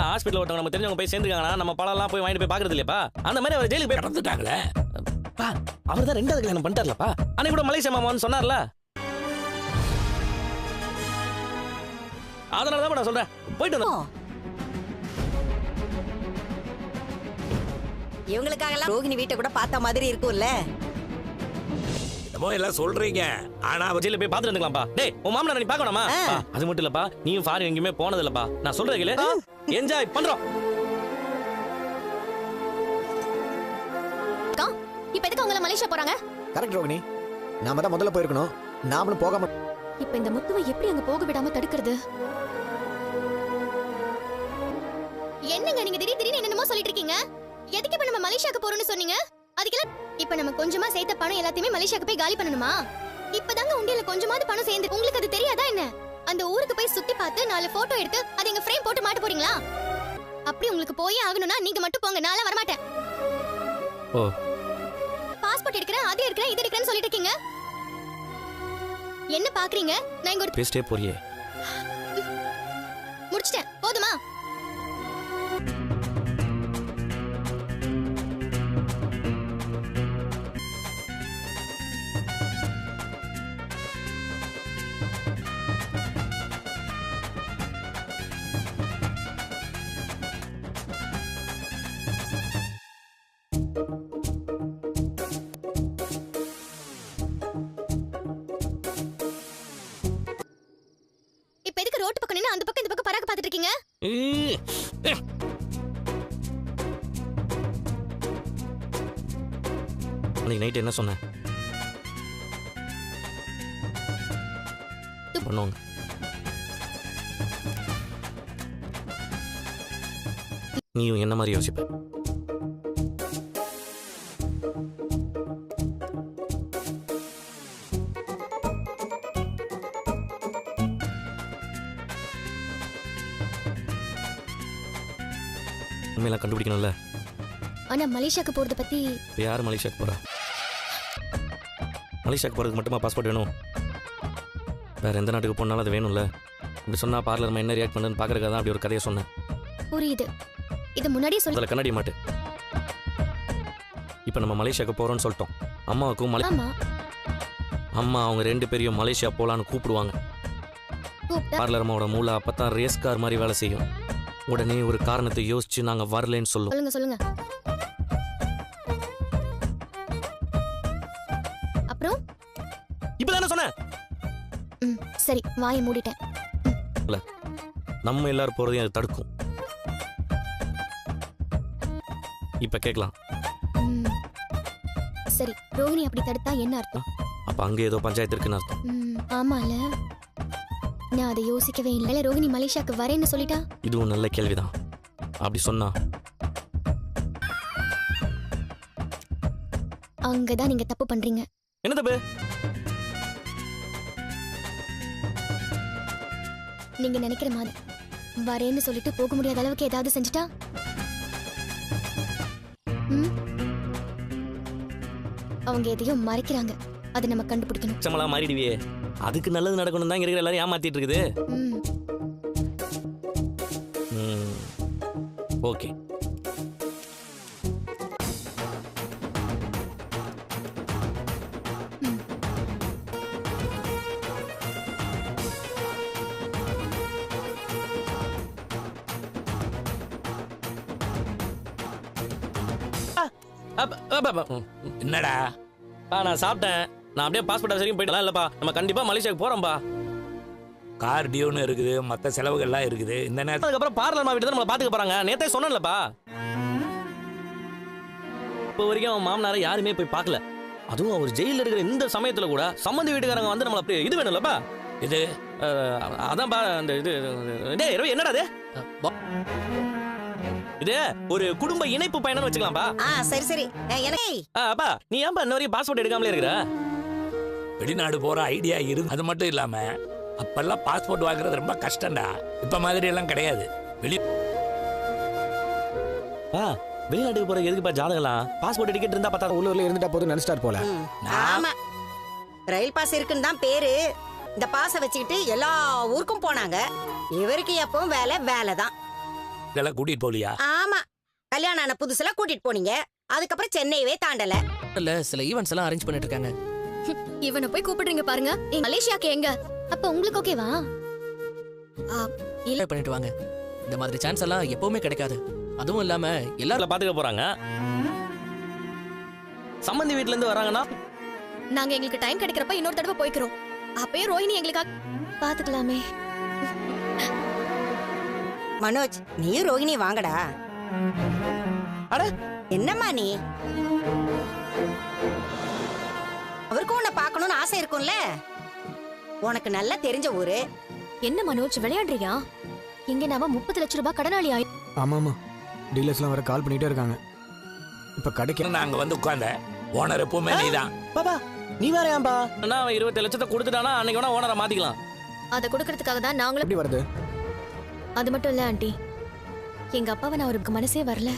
Hospital ஒருத்தவங்க நம்ம தெரிஞ்சவங்க போய் சேர்ந்துருக்காங்கன்னா நம்ம பழம்லாம் போய் வாங்கிட்டு போய் பாக்குறது இல்லையாப்பா? அந்த மாதிரி அவர் ஜெயிலுக்கு போய் கடந்துட்டாங்களே. அவர் தான் 2வது கல்யாணம் பண்ணிட்டார்லப்பா. அன்னைக்கு கூட மலேசியா மாமா வந்து சொன்னார்ல. அதனாலதான் நான் சொல்றேன், போயிட்டு வந்தோம். இவங்களுக்காக ரோகிணி வீட்டை கூட பார்த்த மாதிரி இருக்கும்ல. எல்லாம் சொல்றீங்க, ஆனா ஜெயில போய் பாத்துட்டு வந்துக்கலாம்ப்பா. டேய், உன் மாமனார் நீ பார்க்கணுமா? அது மட்டும் இல்லப்பா, நீயும் ஃபாரின் எங்கேயுமே போனது இல்லப்பா. நான் சொல்றது கேளு, என்ஜாய் பண்றோம். இப்ப எதுக்கு அவங்க மலேசியா போறாங்க? கரெக்ட் ரோகிணி, நாம தான் முதல்ல போயிருக்கணும். நாமளும் போகாம இப்ப இந்த முத்துவை எப்படி அங்க போக விடாம தடுக்கிறது? என்னங்க நீங்க திடீர்னு என்னமோ சொல்லிட்டு இருக்கீங்க? எதுக்கு இப்ப நம்ம மலேசியாக்கு போறோம்னு சொன்னீங்க? அதுக்கெல்லாம் இப்ப நம்ம கொஞ்சமா சேர்த்த பணம் எல்லாத்தையுமே மலேசியாக்கு போய் காலி பண்ணணுமா? இப்பதாங்க உண்டியல கொஞ்சமாவது பணம் சேர்ந்து, உங்களுக்கு அது தெரியாதா என்ன? அந்த ஊருக்கு போய் சுத்தி பார்த்து 4 போட்டோ எடுத்து அதை எங்க ஃப்ரேம் போட்டு மாட்ட போறீங்களா? அப்படி உங்களுக்கு போயே ஆகணும்னா நீங்க மட்டும் போங்க, நாளா வர மாட்டேன். ஓ, பாஸ்போர்ட் எடுக்கிறேன், அது எடுக்கிறேன், இது எடுக்கிறேன்னு சொல்லிட்டு இருக்கீங்க. என்ன பாக்குறீங்க? நான் இங்க பேஸ்டே போறியே. முடிச்சிட்டேன், போதுமா? இப்ப எதுக்கு ரோட்டு பக்கம் நின்னு அந்த பக்கம் இந்த பக்கம் பராக்க பாத்துட்டு இருக்கீங்க? அன்னைக்கு நைட் என்ன சொன்ன? பண்ணுவாங்க. நீயும் என்ன மாதிரி யோசிப்ப? உண்மையெல்லாம் கண்டுபிடிக்கணும்ல. ஆனா மலேசியாக்கு போறத பத்தி இப்போ யார் மலேசியாக்கு போறா? மலேசியாக்கு போறதுக்கு மட்டுமா பாஸ்போர்ட் வேணும்? வேற எந்த நாட்டுக்கு போனாலும் அது வேணும்ல. இப்படி சொன்னா பார்லர் என்ன ரியாக்ட் பண்ணுன்னு பாக்குறதுக்காக தான் அப்படி ஒரு கதையை சொன்னேன். புரியுது. இது முன்னாடியே அதில் கண்ணாடி மாட்டு. இப்போ நம்ம மலேசியாவுக்கு போறோம்னு சொல்லிட்டோம். அம்மாவுக்கும் அம்மா அவங்க 2 பேரையும் மலேசியா போலான்னு கூப்பிடுவாங்க. பார்லர் அம்மாவோட மூளை அப்பதான் ரேஸ் கார் மாதிரி வேலை செய்யும். உடனே ஒரு காரணத்தை யோசிச்சு நாங்க வரலன்னு சொல்லுவோம். சொல்லுங்க. அப்புறம் இப்பதானே சொன்னேன். சரி, வாயை மூடிட்டேன். நம்ம எல்லாரும் போறதையும் அது தடுக்கும். இப்ப கேட்கலாம். சரி, ரோஹிணி அப்படி தடுத்தா என்ன அர்த்தம்? அப்ப அங்க ஏதோ பஞ்சாயத்து இருக்குன்னு அர்த்தம். ஆமால, நான் அதை யோசிக்கவே இல்லை. ரோஹிணி மலேசியாக்கு வரேன்னு சொல்லிட்டா? இதுவும் நல்ல கேள்விதான். அப்படி சொன்னா அங்கதான் நீங்க தப்பு பண்றீங்க. என்ன தப்பு? நீங்க நினைக்கிற மாதிரி வரேன்னு சொல்லிட்டு போக முடியாத அளவுக்கு ஏதாவது செஞ்சுட்டா? அவங்க எதையும் மறைக்கிறாங்க, அதை நம்ம கண்டுபிடிக்கணும். சமலா மாறிடுவியே. அதுக்கு நல்லது நடக்கணும் தான் இருக்கிற எல்லாரும் ஏமாத்திட்டு இருக்குது. ஓகே. என்னடா? நான் சாப்பிட்டேன். நான் அப்படியே பாஸ்போர்ட் ஆஃபீஸ் வரைக்கும் போயிடலாம். இல்லப்பா, நம்ம கண்டிப்பா மலேசியாவுக்கு போறோம்பா. கார் டியூன்னு இருக்குது, மற்ற செலவுகள்லாம் இருக்குது. இந்த நேரத்துக்கு அதுக்கப்புறம் பார்லர் வீட்டு தான் நம்மளை பாத்துக்க போறாங்க. நேத்தே சொன்னேன்லப்பா. இப்போ வரைக்கும் அவன் மாமனாரை யாருமே போய் பார்க்கல. அதுவும் அவர் ஜெயில இருக்கிற இந்த சமயத்துல கூட சம்மந்தி வீட்டுக்காரங்க வந்து நம்மள அப்படியே இது வேணும்லப்பா. இது அதான்ப்பா அந்த இது. டேய் ரவி, என்னடா இது? இது ஒரு குடும்ப இணைப்பு பயணம்னு வச்சுக்கலாம்பா. சரி. அப்பா, நீ ஏன்பா இன்ன வரைக்கும் பாஸ்போர்ட் எடுக்காமலே இருக்கிற? வெளிநாடு போற ஐடியா இருந்து, அது மட்டும் இல்லாம அப்பெல்லாம் பாஸ்போர்ட் வாங்குறது ரொம்ப கஷ்டம்டா. இப்ப மாதிரி எல்லாம் கிடையாது. வெளிநாட்டுக்கு போற எதுக்குப்பா ஜாதகம்லாம்? பாஸ்போர்ட் டிக்கெட் இருந்தா பார்த்தா உள்ளூர்ல இருந்துட்டா போதும் நினைச்சிட்டார் போல. ஆமா, ரயில் பாஸ் இருக்குன்னு தான் பேரு. இந்த பாஸை வச்சுக்கிட்டு எல்லா ஊருக்கும் போனாங்க. இவருக்கு எப்பவும் வேலை தான். இதெல்லாம் கூட்டிட்டு போலியா? ஆமா, கல்யாணம் ஆன புதுசுல கூட்டிட்டு போனீங்க, அதுக்கப்புறம் சென்னையவே தாண்டல. இல்ல சில ஈவெண்ட்ஸ் எல்லாம் அரேஞ்ச் பண்ணிட்டு இருக்காங்க. இவனை போய் கூப்பிடுறீங்க பாருங்க. மலேசியாக்கு எங்க? அப்ப உங்களுக்கு ஓகேவா? இல்ல பண்ணிட்டு வாங்க. இந்த மாதிரி சான்ஸ் எல்லாம் எப்பவுமே கிடைக்காது. அதுவும் இல்லாம எல்லாரும் பாத்துக்க போறாங்க. சம்பந்தி வீட்ல இருந்து வராங்கன்னா நாங்க எங்களுக்கு டைம் கிடைக்கிறப்ப இன்னொரு தடவை போய்க்கிறோம். அப்பயே ரோஹிணி எங்களுக்காக பாத்துக்கலாமே. மனோஜ், நீயும் ரோகிணி வாங்கடா. அட என்னம்மா நீ? அவருக்கும் உன்னை பார்க்கணும்னு ஆசை இருக்கும்ல. உனக்கு நல்லா தெரிஞ்ச ஊரு. என்ன மனோஜ் விளையாடுறியா? இங்க நாம 30 லட்சம் ரூபாய் கடனாளி ஆயி. ஆமாமா, டீலர்ஸ்லாம் வர கால் பண்ணிட்டே இருக்காங்க. இப்ப கடைக்கு நாங்க வந்து உட்கார்ந்த ஓனர் எப்பவுமே நீதான். பாப்பா நீ வேற ஏன்பா? அண்ணா அவன் 20 லட்சத்தை கொடுத்துட்டானா அன்னைக்கு வேணா ஓனரை மாத்திக்கலாம். அத கொடுக்கறதுக்காக தான் நாங்களும். எப்படி வருது? அது மட்டும் இல்ல ஆண்டி, எங்க அப்பாவை நான் அவருக்கு மனசே வரல.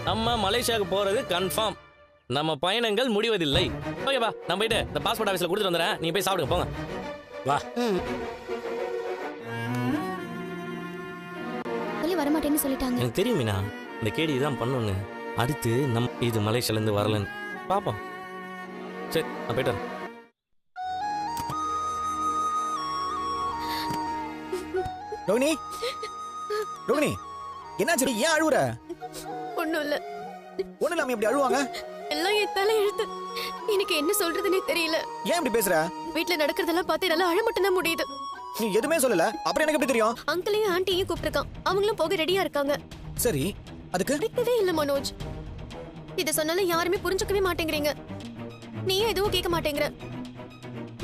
நம்ம மலேசியாவுக்கு போறது கன்ஃபார்ம். நம்ம பயணங்கள் முடிவதில்லை. ஓகேப்பா, நான் போயிட்டு இந்த பாஸ்போர்ட் ஆஃபீஸ்ல கொடுத்துட்டு வந்துடுறேன். நீ போய் சாப்பிடுங்க போங்க. வா. சொல்லி வரமாட்டேன்னு சொல்லிட்டாங்க. எனக்கு தெரியும் மீனா, இந்த கேடி தான் பண்ணணும்னு. அடுத்து நம்ம இது மலேசியால இருந்து வரலன்னு பாப்போம். சரி, நான் போயிட்டு வரேன். ரோகிணி, ரோகிணி என்னாச்சு? ஏன் அழுவுற? ஒண்ணும் இல்ல. ஒண்ணு இல்லாம எப்படி அழுவாங்க? எல்லாம் என் தலை எழுத்து. எனக்கு என்ன சொல்றதுன்னே தெரியல. ஏன் இப்படி பேசுற? வீட்டுல நடக்கிறதெல்லாம் பார்த்து என்னால அழ மட்டும் தான் முடியுது. நீ எதுவுமே சொல்லல, அப்புறம் எனக்கு எப்படி தெரியும்? அங்கிளையும் ஆண்டியும் கூப்பிட்டிருக்கான். அவங்களும் போக ரெடியா இருக்காங்க. சரி, அதுக்கு பிடிக்கவே இல்ல மனோஜ். இத சொன்னாலும் யாருமே புரிஞ்சுக்கவே மாட்டேங்கிறீங்க. நீயும் எதுவும் கேட்க மாட்டேங்கிற.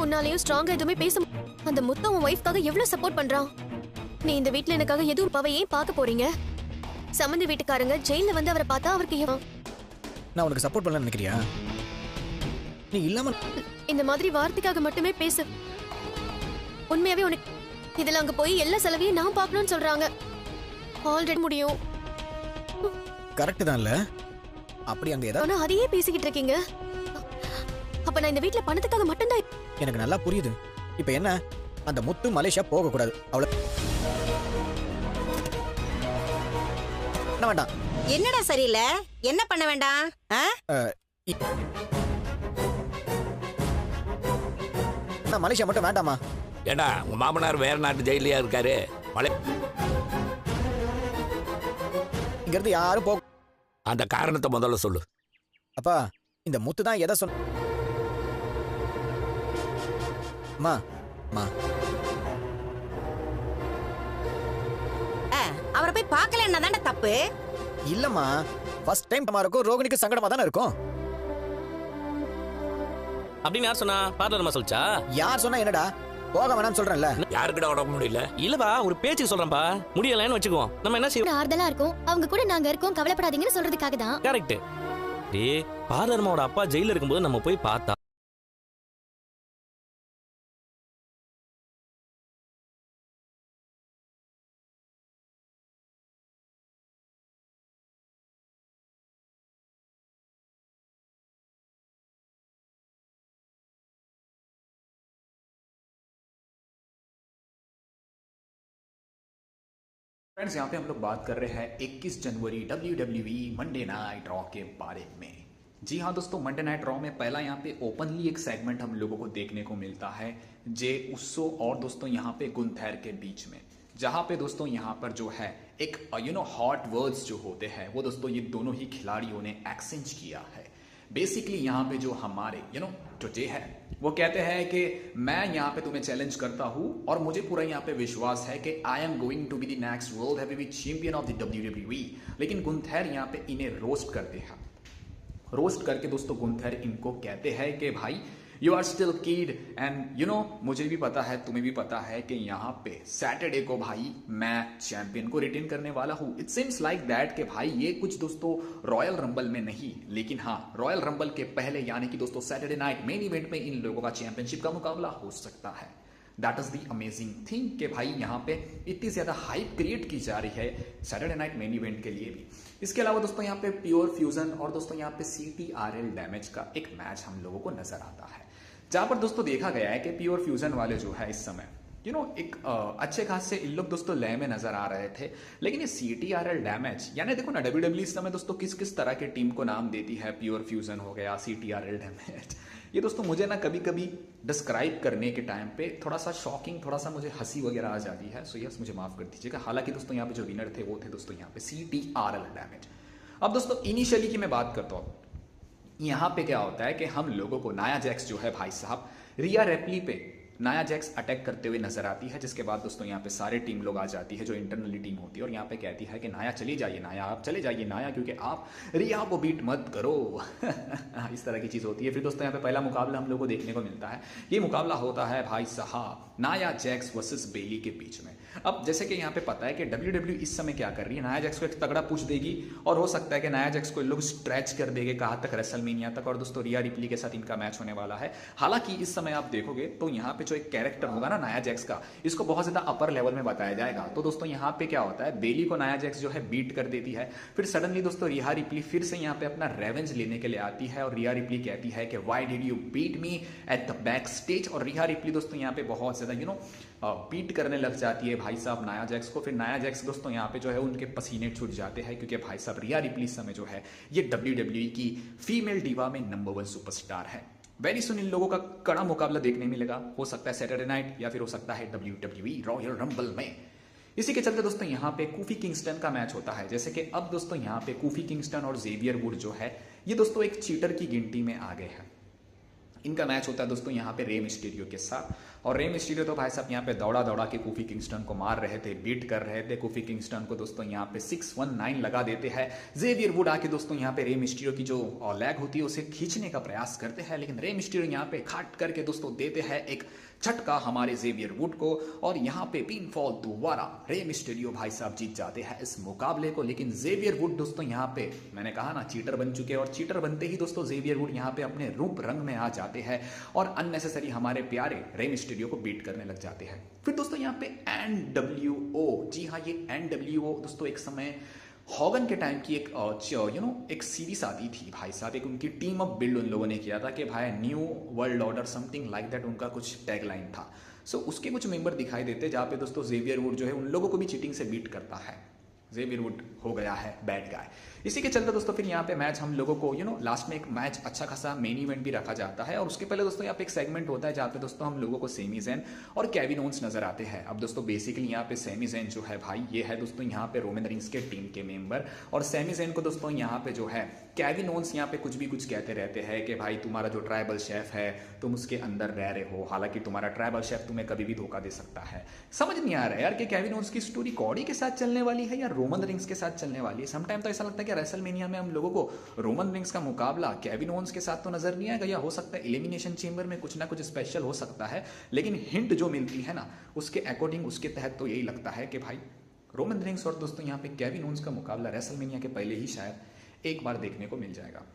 உன்னாலையும் ஸ்ட்ராங்கா எதுவுமே பேச. அந்த முத்த உன் ஒய்ஃப்காக எவ்வளவு சப்போர்ட் பண்றான். நீ இந்த வீட்டுல எனக்காக எதுவும் அவ ஏன் பார்க்க போறீங்க? சம்பந்தி வீட்டுக்காரங்க ஜெயில வந்து அவரை பார்த்தா அவருக்கு நான் உனக்கு சப்போர்ட் பண்ணல நினைக்கிறியா? நீ இல்லாம இந்த மாதிரி வார்த்தைக்காக மட்டுமே பேசு. உண்மையாவே உனக்கு இதுல அங்க போய் எல்லா செலவையும் நான் பார்க்கணும்னு சொல்றாங்க. ஆல்ரெடி முடியும். கரெக்ட் தான் இல்ல? அப்படி அங்க ஏதாவது ஆனா அதையே பேசிக்கிட்டு இருக்கீங்க. அப்ப நான் இந்த வீட்டுல பணத்துக்காக மட்டும்தான். எனக்கு நல்லா புரியுது. இப்ப என்ன, அந்த முத்து மலேசியா போக கூடாது அவ்வளவு. என்ன வேண்டாம்? என்னடா சரியில்லை? என்ன பண்ண வேண்டாம்? மலேசியா மட்டும் வேண்டாமா? ஏடா உங்க மாமனார் வேற நாட்டு ஜெயிலியா இருக்காரு. இங்க இருந்து யாரும் போக. அந்த காரணத்தை முதல்ல சொல்லு. அப்பா, இந்த முத்து தான் எதை சொன்ன? மா மா அவரை போய் பார்க்கல என்னதான்டா தப்பு? இல்லம்மா, ஃபர்ஸ்ட் டைம் இருக்கும். ரோகிணிக்கு சங்கடமா தானே இருக்கும். அப்படின்னு யார் சொன்னா? பார்லர் சொல்லிச்சா? யார் சொன்னா என்னடா? போக வேணாம்னு சொல்றேன்ல. யாருக்கிட்ட உடம்பு முடியல? இல்லப்பா, ஒரு பேச்சுக்கு சொல்றேன்ப்பா. முடியலன்னு வச்சுக்குவோம். நம்ம என்ன செய்வோம்? ஆறுதலா இருக்கும். அவங்க கூட நாங்க இருக்கோம், கவலைப்படாதீங்கன்னு சொல்றதுக்காக தான். கரெக்ட். டேய், பார்லர்மாவோட அப்பா ஜெயில இருக்கும்போது நம்ம போய் பார்த்தா फ्रेंड्स, यहाँ पे हम लोग बात कर रहे हैं 21 जनवरी WWE मंडे नाइट रॉ के बारे में। जी हाँ दोस्तों, मंडे नाइट रॉ में पहला यहाँ पे ओपनली एक सेगमेंट हम लोगों को देखने को मिलता है जे उसो और दोस्तों यहाँ पे गुंथैर के बीच में, जहाँ पे दोस्तों यहाँ पर जो है एक हॉट वर्ड्स जो होते हैं वो दोस्तों ये दोनों ही खिलाड़ियों ने एक्सचेंज किया है। बेसिकली यहाँ पे जो हमारे टोटे है वो कहते हैं कि मैं यहाँ पे तुम्हें चैलेंज करता हूँ और मुझे पूरा यहाँ पे विश्वास है कि I am going to be the next world heavyweight champion of the WWE। लेकिन गुंथैर यहाँ पे इन्हें रोस्ट करते हैं। रोस्ट करके दोस्तों गुंथैर इनको कहते हैं कि भाई you are still kid and मुझे भी पता है, तुम्हें भी पता है कि यहाँ पे सैटरडे को भाई मैं चैंपियन को रिटेन करने वाला हूँ। इट सीम्स लाइक दैट कि भाई ये कुछ दोस्तों रॉयल रंबल में नहीं, लेकिन हाँ रॉयल रंबल के पहले यानी कि दोस्तों सैटरडे नाइट मेन इवेंट में इन लोगों का चैंपियनशिप का मुकाबला हो सकता है। That is the amazing thing कि भाई यहाँ पे इतनी ज्यादा हाइप क्रिएट की जा रही है सैटरडे नाइट मेन इवेंट के लिए भी। इसके अलावा दोस्तों यहाँ पे प्योर फ्यूजन और दोस्तों यहाँ पे CTRL डैमेज का एक मैच हम लोगों को नजर आता है, जहां पर दोस्तों देखा गया है कि प्योर फ्यूजन वाले जो है इस समय एक अच्छे खासे इन लोग दोस्तों लय में नजर आ रहे थे। लेकिन ये CTRL डैमेज, यानी देखो ना WWE इस समय दोस्तों किस किस तरह के टीम को नाम देती है। प्योर फ्यूजन हो गया, CTRL डैमेज। ये दोस्तों मुझे ना कभी कभी डिस्क्राइब करने के टाइम पे थोड़ा सा शॉकिंग, थोड़ा सा मुझे हंसी वगैरह आ जाती है। सो यस, मुझे माफ कर दीजिएगा। हालांकि दोस्तों यहाँ पे जो विनर थे वो थे दोस्तों यहाँ पे CTRL डैमेज। अब दोस्तों इनिशियली की मैं बात करता हूँ, यहाँ पे क्या होता है कि हम लोगों को नाया जैक्स जो है भाई साहब रिया रेप्ली पे नाया जैक्स अटैक करते हुए नजर आती है, जिसके बाद दोस्तों यहाँ पे सारे टीम लोग आ जाती है जो इंटरनली टीम होती है और यहाँ पे कहती है कि नाया चली जाइए, नाया आप चले जाइए नाया, क्योंकि आप रिया को बीट मत करो। इस तरह की चीज होती है। फिर दोस्तों यहाँ पे पहला मुकाबला हम लोग को देखने को मिलता है। ये मुकाबला होता है भाई साहब नाया जैक्स वर्सेस बेली के बीच में। अब जैसे कि यहाँ पे पता है कि WWE इस समय क्या कर रही है, नाया जैक्स को एक तगड़ा पुश देगी और हो सकता है कि नाया जैक्स को लोग स्ट्रेच कर देंगे कहाँ तक, रेसलमेनिया तक। और दोस्तों रिया रिप्ली के साथ इनका मैच होने वाला है। हालांकि इस समय आप देखोगे तो यहाँ पे जो एक कैरेक्टर होगा ना नाया जैक्स का, इसको बहुत ज्यादा अपर लेवल में बताया जाएगा। तो दोस्तों यहाँ पे क्या होता है, बेली को नाया जैक्स जो है बीट कर देती है। फिर सडनली दोस्तों रिया रिप्ली फिर से यहाँ पे अपना रेवेंज लेने के लिए आती है और रिया रिप्ली कहती है कि why did you beat me at the बैक स्टेज। और रिया रिप्ली दोस्तों यहाँ पे बहुत ज्यादा बीट करने लग जाती है भाई साहब नाया जैक्स को। फिर नाया जैक्स दोस्तों यहाँ पे जो है उनके पसीने छूट जाते हैं, क्योंकि भाई साहब रिया रिप्ली इस समय जो है ये WWE की फीमेल डिवा में नंबर 1 सुपरस्टार है। वेरी सुन इन लोगों का कड़ा मुकाबला देखने मिलेगा। हो सकता है सैटरडे नाइट या फिर हो सकता है WWE रॉयल रंबल में। इसी के चलते दोस्तों यहाँ पे कोफी किंगस्टन का मैच होता है। जैसे कि अब दोस्तों यहाँ पे कोफी किंगस्टन और जेवियर वुड जो है ये दोस्तों एक चीटर की गिनती में आ गए हैं। इनका मैच होता है दोस्तों यहाँ पे रे मिस्टीरियो के साथ। और रे मिस्टीरियो तो भाई साहब यहाँ पे दौड़ा दौड़ा के कोफी किंगस्टन को मार रहे थे, बीट कर रहे थे। कोफी किंगस्टन को दोस्तों यहाँ पे 619 लगा देते हैं। जेवियर वुड आके दोस्तों यहाँ पे रे मिस्टीरियो की जो लैग होती है उसे खींचने का प्रयास करते हैं, लेकिन रे मिस्टीरियो यहाँ पे खाट करके दोस्तों देते हैं एक झटका हमारे जेवियर वुड को और यहाँ पे पिनफॉल दोबारा रे मिस्टीरियो भाई साहब जीत जाते हैं इस मुकाबले को। लेकिन जेवियर वुड दोस्तों यहाँ पे मैंने कहा ना चीटर बन चुके हैं और चीटर बनते ही दोस्तों जेवियर वुड यहाँ पे अपने रूप रंग में आ जाते हैं और अननेसेसरी हमारे प्यारे रे मिस्टीरियो को बीट करने लग जाते हैं। फिर दोस्तों यहाँ पे NWO, जी हाँ ये NWO दोस्तों एक समय हॉगन के टाइम की एक सीरीज आती थी भाई साहब। एक उनकी टीम अप बिल्ड उन लोगों ने किया था कि भाई new world order something like that उनका कुछ टैगलाइन था। सो उसके कुछ मेंबर दिखाई देते जहाँ पे दोस्तों जेवियर वुड जो है उन लोगों को भी चीटिंग से बीट करता है। जेवियर वुड हो गया है बैड गाय। इसी के चलते दोस्तों फिर यहाँ पे मैच हम लोगों को लास्ट में एक मैच अच्छा खासा मेन इवेंट भी रखा जाता है और उसके पहले दोस्तों यहाँ पे एक सेगमेंट होता है जहाँ पे दोस्तों हम लोगों को सेमी ज़ेन और केविन ओन्स नजर आते हैं। अब दोस्तों बेसिकली यहाँ पे सेमी ज़ेन जो है भाई ये है दोस्तों यहाँ पे रोमन रिंग्स के टीम के मेंबर और सेमी ज़ेन को दोस्तों यहाँ पे जो है केविन ओन्स यहाँ पे कुछ भी कुछ कहते रहते हैं कि भाई तुम्हारा जो ट्राइबल शेफ है तुम उसके अंदर रह रहे हो, हालांकि तुम्हारा ट्राइबल शेफ तुम्हें कभी भी धोखा दे सकता है। समझ नहीं आ रहा है यार कि केविन ओन्स की स्टोरी कॉडी के साथ चलने वाली है या रोमन रिंग्स के साथ चलने वाली है। समटाइम तो ऐसा लगता है कि रेसलमेनिया में हम लोगों को रोमन रिंग्स का मुकाबला केविन ओन्स के साथ तो नजर नहीं आएगा, या हो सकता है एलिमिनेशन चेंबर में कुछ ना कुछ स्पेशल हो सकता है, लेकिन हिंट जो मिलती है ना उसके अकॉर्डिंग उसके तहत तो यही लगता है कि भाई रोमन रिंग्स और दोस्तों यहाँ पे केविन ओन्स का मुकाबला रेसलमेनिया के पहले ही शायद एक बार देखने को मिल जाएगा।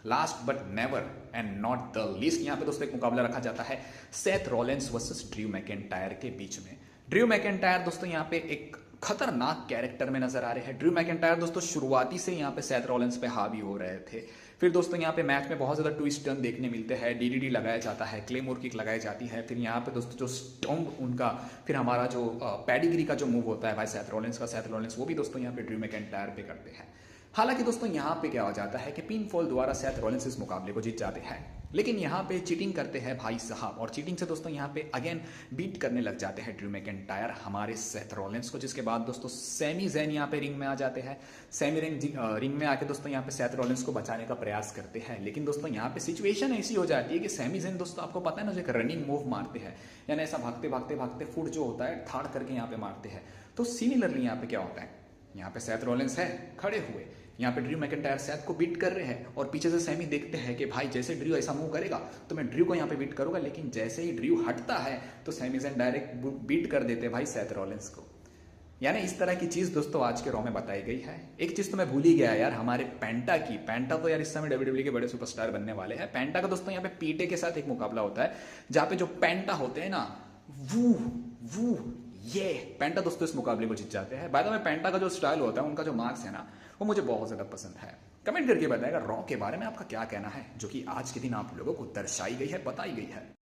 Last but never and not the least यहाँ पे दोस्तों एक मुकाबला रखा जाता है Seth Rollins versus Drew McIntyre के बीच में। ड्रू मैकेंटायर दोस्तों यहाँ पे एक खतरनाक कैरेक्टर में नजर आ रहे हैं। ड्रू मैकेंटायर दोस्तों शुरुआती से यहाँ पे सेथ रॉलिंस पे हावी हो रहे थे। फिर दोस्तों यहाँ पे मैच में बहुत ज्यादा ट्विस्ट टर्न देखने मिलते हैं, DDT लगाया जाता है, क्लेमोर किक लगाई जाती है। फिर यहाँ पे दोस्तों जो स्टॉम्प उनका, फिर हमारा जो पेडिग्री का जो मूव होता है भाई सेथ रॉलिंस वो भी दोस्तों यहाँ पे ड्रू मैकेंटायर पे करते हैं। हालांकि दोस्तों यहाँ पे क्या हो जाता है कि पिनफॉल द्वारा सेथ रॉलिंस इस मुकाबले को जीत जाते हैं, लेकिन यहाँ पे चीटिंग करते हैं भाई साहब और चीटिंग से दोस्तों यहाँ पे अगेन बीट करने लग जाते हैं ड्रू मैकेंटायर हमारे सेथ रॉलिंस को, जिसके बाद दोस्तों सैमी ज़ेन यहाँ पे रिंग में आ जाते हैं। सैमी रिंग में आके दोस्तों यहाँ पे सेथ रॉलिंस को बचाने का प्रयास करते हैं, लेकिन दोस्तों यहाँ पे सिचुएशन ऐसी हो जाती है कि सैमी ज़ेन दोस्तों आपको पता है ना जो एक रनिंग मूव मारते हैं, यानी ऐसा भागते भागते भागते फुट जो होता है थाड़ करके यहाँ पे मारते हैं। तो सिमिलरली यहाँ पे क्या होता है, यहाँ पे सेथ रॉलिंस है खड़े हुए, यहाँ पे ड्रू मैकेंटायर सेथ को बीट कर रहे हैं और पीछे से सैमी देखते हैं कि भाई जैसे ड्रू ऐसा मूव करेगा तो मैं ड्रू को यहाँ पे बीट करूंगा, लेकिन जैसे ही ड्रू हटता है तो सैमी ज़ेन डायरेक्ट बीट कर देते हैं भाई सेथ रॉलिंस को। यानी इस तरह की चीज दोस्तों आज के रॉ में बताई गई है। एक चीज तो मैं भूल ही गया यार, हमारे पेंटा की, पेंटा तो यार इस समय WWE के बड़े सुपरस्टार बनने वाले हैं। पेंटा का दोस्तों यहाँ पे पीटे के साथ एक मुकाबला होता है जहाँ पे जो पेंटा होते हैं ना वो ये पेंटा दोस्तों इस मुकाबले को जीत जाते हैं। बाय द वे पेंटा का जो स्टाइल होता है, उनका जो मार्क्स है ना, वो मुझे बहुत ज्यादा पसंद है। कमेंट करके बताएगा रॉ के बारे में आपका क्या कहना है, जो कि आज के दिन आप लोगों को दर्शाई गई है, बताई गई है।